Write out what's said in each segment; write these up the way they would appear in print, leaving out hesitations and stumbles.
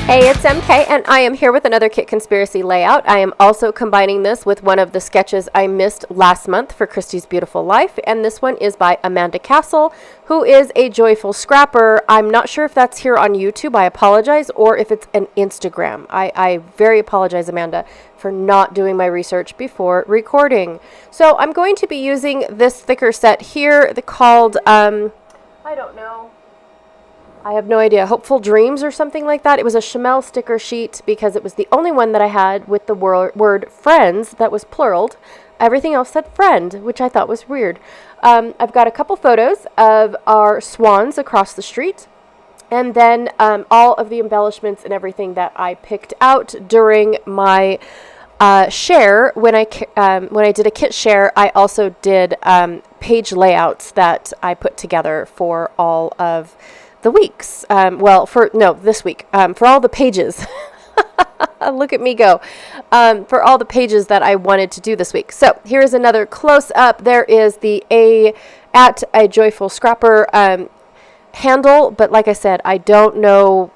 Hey, it's MK, and I am here with another Kit Conspiracy layout. I am also combining this with one of the sketches I missed last month for Christy's Beautiful Life, and this one is by Amanda Castle, who is a joyful scrapper. I'm not sure if that's here on YouTube, I apologize, or if it's an Instagram. I very apologize, Amanda, for not doing my research before recording. So I'm going to be using this thicker set here called, I don't know. I have no idea. Hopeful Dreams or something like that. It was a Chamel sticker sheet because it was the only one that I had with the word friends that was pluraled. Everything else said friend, which I thought was weird. I've got a couple photos of our swans across the street. And then all of the embellishments and everything that I picked out during my share. When I did a kit share, I also did page layouts that I put together for all of the weeks. This week. For all the pages. Look at me go. For all the pages that I wanted to do this week. So here's another close up. There is the at a joyful scrapper handle, but like I said, I don't know.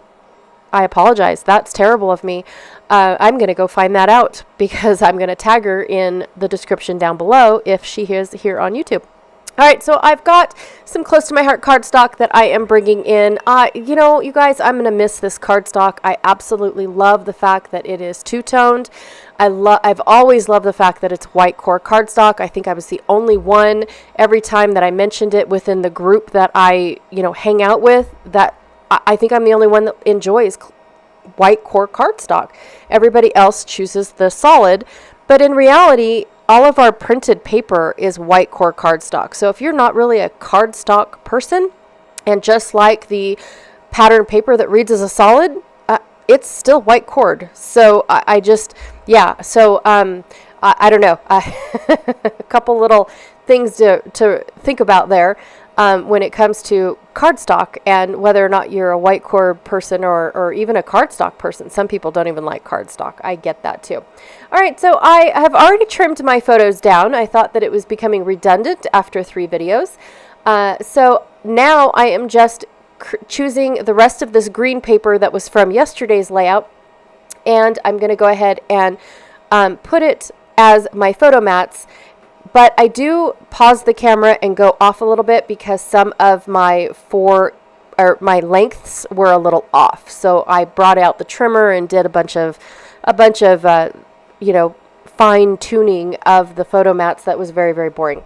I apologize. That's terrible of me. I'm going to go find that out because I'm going to tag her in the description down below if she is here on YouTube. All right, so I've got some close to my heart cardstock that I am bringing in. You guys, I'm going to miss this cardstock. I absolutely love the fact that it is two-toned. I've always loved the fact that it's white core cardstock. I think I was the only one every time that I mentioned it within the group that I, hang out with, that I think I'm the only one that enjoys white core cardstock. Everybody else chooses the solid, but in reality, all of our printed paper is white core cardstock. So if you're not really a cardstock person and just like the pattern paper that reads as a solid, it's still white cord. So I don't know. A couple little things to think about there when it comes to cardstock and whether or not you're a white cord person or even a cardstock person. Some people don't even like cardstock. I get that too. All right, so I have already trimmed my photos down. I thought that it was becoming redundant after 3 videos. So now I am just choosing the rest of this green paper that was from yesterday's layout, and I'm going to go ahead and put it as my photo mats. But I do pause the camera and go off a little bit because some of my lengths were a little off. So I brought out the trimmer and did a bunch of fine tuning of the photo mats that was very, very boring.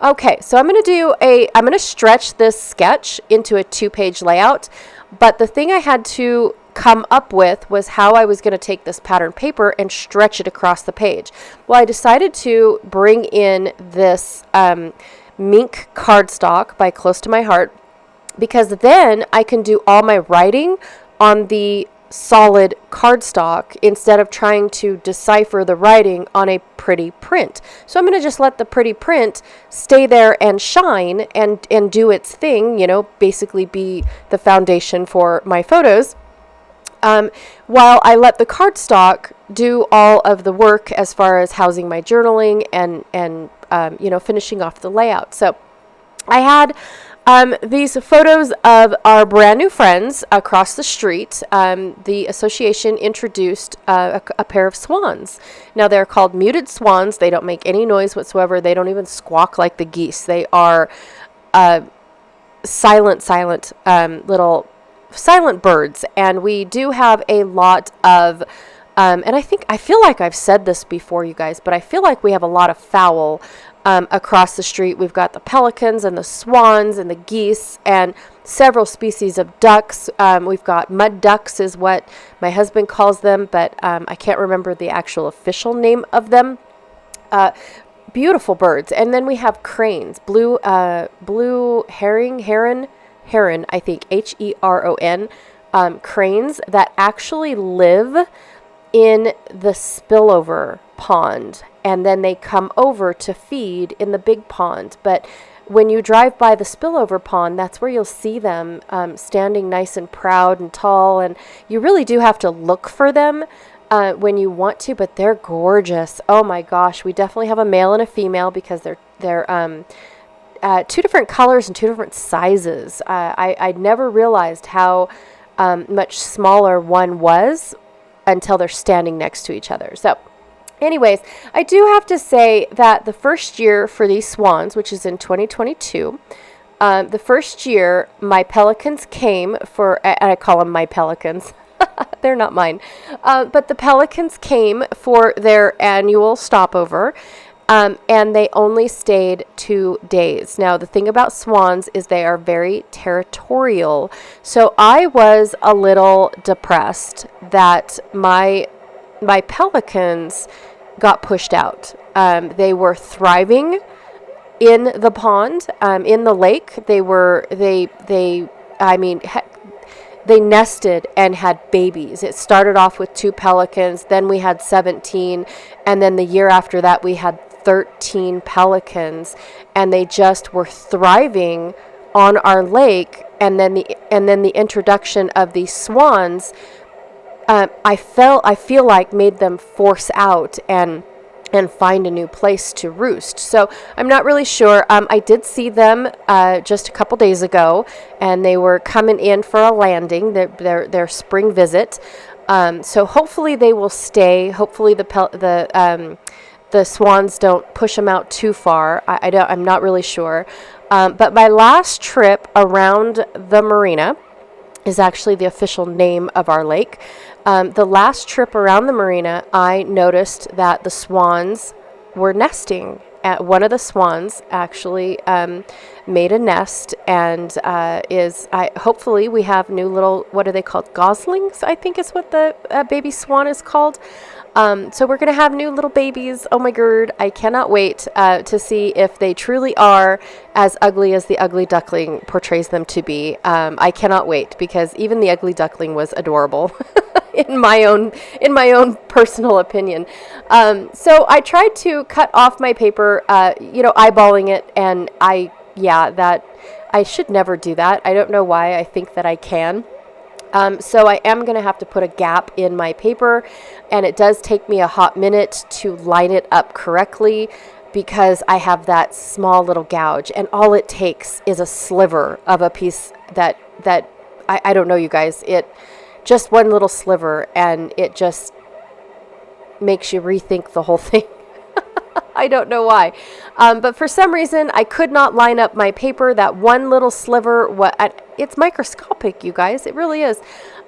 Okay, so I'm going to stretch this sketch into a 2-page layout. But the thing I had to come up with was how I was going to take this pattern paper and stretch it across the page. Well, I decided to bring in this mink cardstock by Close to My Heart because then I can do all my writing on the solid cardstock instead of trying to decipher the writing on a pretty print. So I'm going to just let the pretty print stay there and shine and do its thing, basically be the foundation for my photos. While I let the cardstock do all of the work as far as housing my journaling and finishing off the layout. So I had these photos of our brand new friends across the street. The association introduced a pair of swans. Now they're called muted swans. They don't make any noise whatsoever. They don't even squawk like the geese. They are silent birds, and we do have a lot of and I feel like I've said this before, you guys, but I feel like we have a lot of fowl across the street. We've got the pelicans and the swans and the geese and several species of ducks. We've got mud ducks is what my husband calls them, but I can't remember the actual official name of them. Beautiful birds. And then we have cranes, blue heron, I think, Heron, cranes that actually live in the spillover pond, and then they come over to feed in the big pond. But when you drive by the spillover pond, that's where you'll see them standing nice and proud and tall, and you really do have to look for them when you want to, but they're gorgeous. Oh my gosh, we definitely have a male and a female because they're 2 different colors and 2 different sizes. I never realized how much smaller one was until they're standing next to each other. So anyways, I do have to say that the first year for these swans, which is in 2022, the first year my pelicans came for, and I call them my pelicans. They're not mine. But the pelicans came for their annual stopover, and they only stayed 2 days. Now, the thing about swans is they are very territorial. So I was a little depressed that my pelicans got pushed out. They were thriving in the pond, in the lake. They nested and had babies. It started off with 2 pelicans, then we had 17, and then the year after that we had 13 pelicans, and they just were thriving on our lake. And then the introduction of these swans, I feel like made them force out and find a new place to roost. So I'm not really sure. I did see them just a couple days ago, and they were coming in for a landing, their spring visit. So hopefully they will stay. Hopefully the swans don't push them out too far. I'm not really sure. But my last trip around the marina is actually the official name of our lake. The last trip around the marina, I noticed that the swans were nesting. One of the swans actually made a nest, and hopefully we have new little, what are they called? Goslings, I think is what the baby swan is called. So we're going to have new little babies. Oh my god, I cannot wait to see if they truly are as ugly as the ugly duckling portrays them to be. I cannot wait, because even the ugly duckling was adorable in my own personal opinion. So I tried to cut off my paper, eyeballing it, and that I should never do that. I don't know why I think that I can. So I am going to have to put a gap in my paper, and it does take me a hot minute to line it up correctly, because I have that small little gouge, and all it takes is a sliver of a piece that I don't know, you guys, just one little sliver, and it just makes you rethink the whole thing. I don't know why. But for some reason, I could not line up my paper. That one little sliver, it's microscopic, you guys. It really is.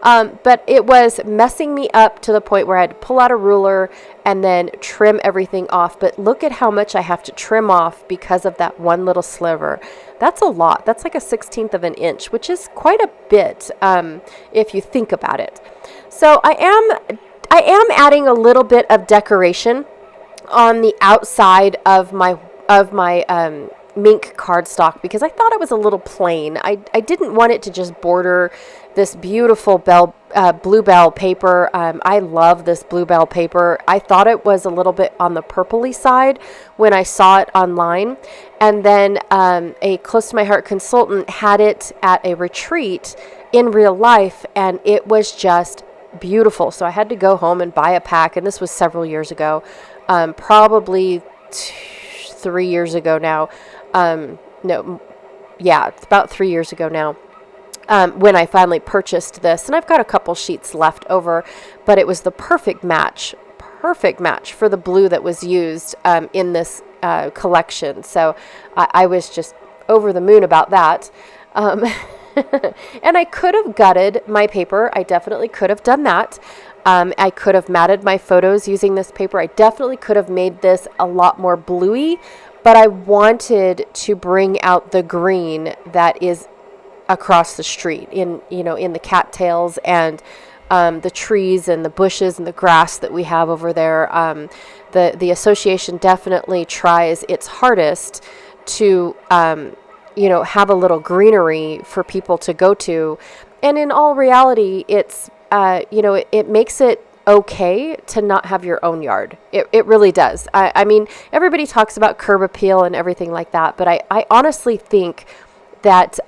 But it was messing me up to the point where I had to pull out a ruler and then trim everything off. But look at how much I have to trim off because of that one little sliver. That's a lot. That's like a 1/16 of an inch, which is quite a bit if you think about it. So I am adding a little bit of decoration on the outside of my mink cardstock, because I thought it was a little plain. I didn't want it to just border this beautiful bluebell paper. I love this bluebell paper. I thought it was a little bit on the purpley side when I saw it online, and then a close to my heart consultant had it at a retreat in real life, and it was just beautiful. So I had to go home and buy a pack, and this was several years ago. Probably 3 years ago now. It's about 3 years ago now when I finally purchased this. And I've got a couple sheets left over, but it was the perfect match for the blue that was used in this collection. So I was just over the moon about that. And I could have gutted my paper. I definitely could have done that. I could have matted my photos using this paper. I definitely could have made this a lot more bluey, but I wanted to bring out the green that is across the street in the cattails and the trees and the bushes and the grass that we have over there. The association definitely tries its hardest to have a little greenery for people to go to, and in all reality, it's it makes it okay to not have your own yard. It really does. I mean, everybody talks about curb appeal and everything like that, but I honestly think that,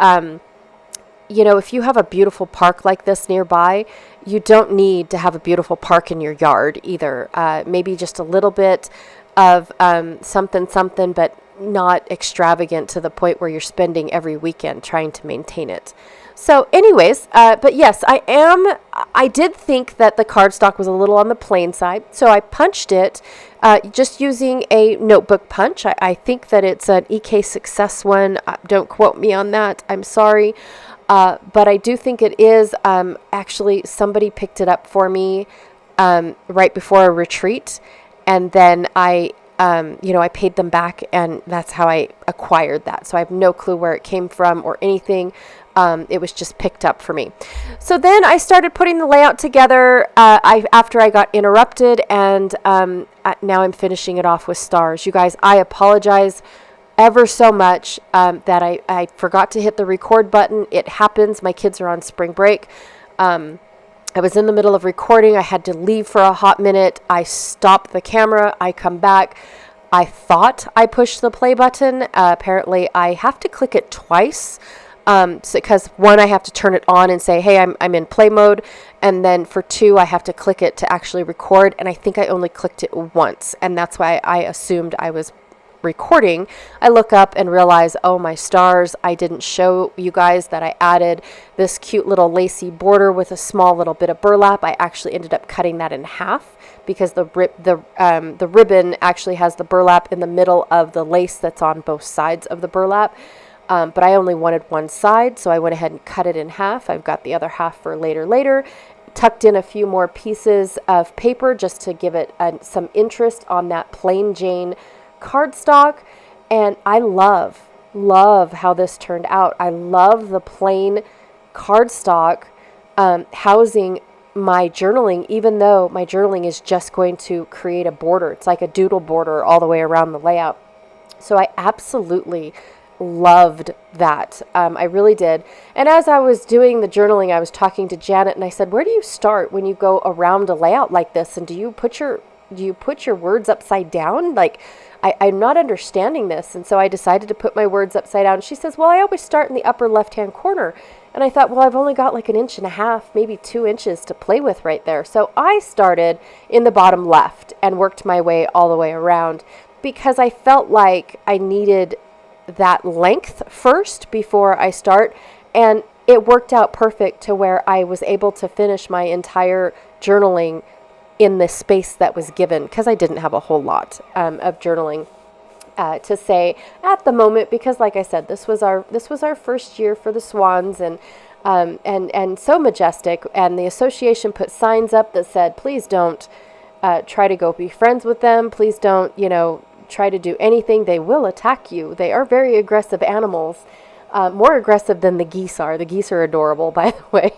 if you have a beautiful park like this nearby, you don't need to have a beautiful park in your yard either. Maybe just a little bit of something, but not extravagant to the point where you're spending every weekend trying to maintain it. So anyways, but yes, I did think that the cardstock was a little on the plain side. So I punched it just using a notebook punch. I think that it's an EK Success one. Don't quote me on that. I'm sorry. But I do think it is. Actually, somebody picked it up for me right before a retreat. And then I paid them back, and that's how I acquired that. So I have no clue where it came from or anything. It was just picked up for me. So then I started putting the layout together after I got interrupted, and now I'm finishing it off with stars. You guys, I apologize ever so much that I forgot to hit the record button. It happens. My kids are on spring break. I was in the middle of recording. I had to leave for a hot minute. I stopped the camera. I come back. I thought I pushed the play button. Apparently, I have to click it twice because one, I have to turn it on and say, hey, I'm in play mode. And then for two, I have to click it to actually record. And I think I only clicked it once. And that's why I assumed I was recording. I look up and realize, oh my stars, I didn't show you guys that I added this cute little lacy border with a small little bit of burlap. I actually ended up cutting that in half because the ribbon actually has the burlap in the middle of the lace that's on both sides of the burlap. But I only wanted one side, so I went ahead and cut it in half. I've got the other half for later. Tucked in a few more pieces of paper just to give it some interest on that plain Jane cardstock, and I love how this turned out. I love the plain cardstock housing my journaling, even though my journaling is just going to create a border. It's like a doodle border all the way around the layout. So I absolutely loved that. I really did. And as I was doing the journaling, I was talking to Janet, and I said, where do you start when you go around a layout like this? And do you put your words upside down? Like, I'm not understanding this. And so I decided to put my words upside down. She says, well, I always start in the upper left-hand corner. And I thought, well, I've only got like 1.5 inches, maybe 2 inches to play with right there. So I started in the bottom left and worked my way all the way around because I felt like I needed that length first before I start. And it worked out perfect to where I was able to finish my entire journaling in the space that was given, because I didn't have a whole lot of journaling to say at the moment, because like I said, this was our first year for the Swans, and so majestic. And the association put signs up that said, please don't try to go be friends with them. Please don't, try to do anything. They will attack you. They are very aggressive animals, more aggressive than the geese are. The geese are adorable, by the way.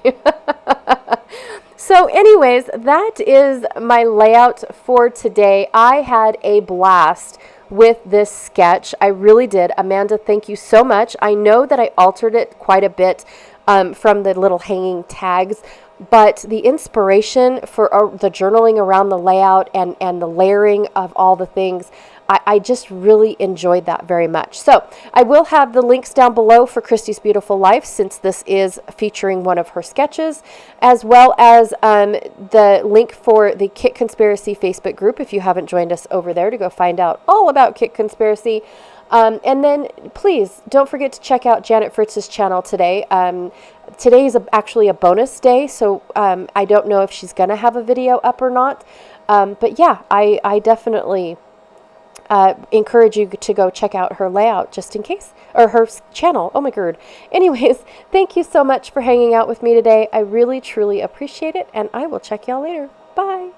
So anyways, that is my layout for today. I had a blast with this sketch. I really did. Amanda, thank you so much. I know that I altered it quite a bit from the little hanging tags, but the inspiration for the journaling around the layout and the layering of all the things, I just really enjoyed that very much. So I will have the links down below for Christy's Beautiful Life, since this is featuring one of her sketches, as well as the link for the Kit Conspiracy Facebook group if you haven't joined us over there to go find out all about Kit Conspiracy. And then please don't forget to check out Janet Fritz's channel today. Today is actually a bonus day, so I don't know if she's going to have a video up or not. But yeah, I definitely encourage you to go check out her layout just in case, or her channel. Oh my god. Anyways, thank you so much for hanging out with me today. I really, truly appreciate it, and I will check y'all later. Bye.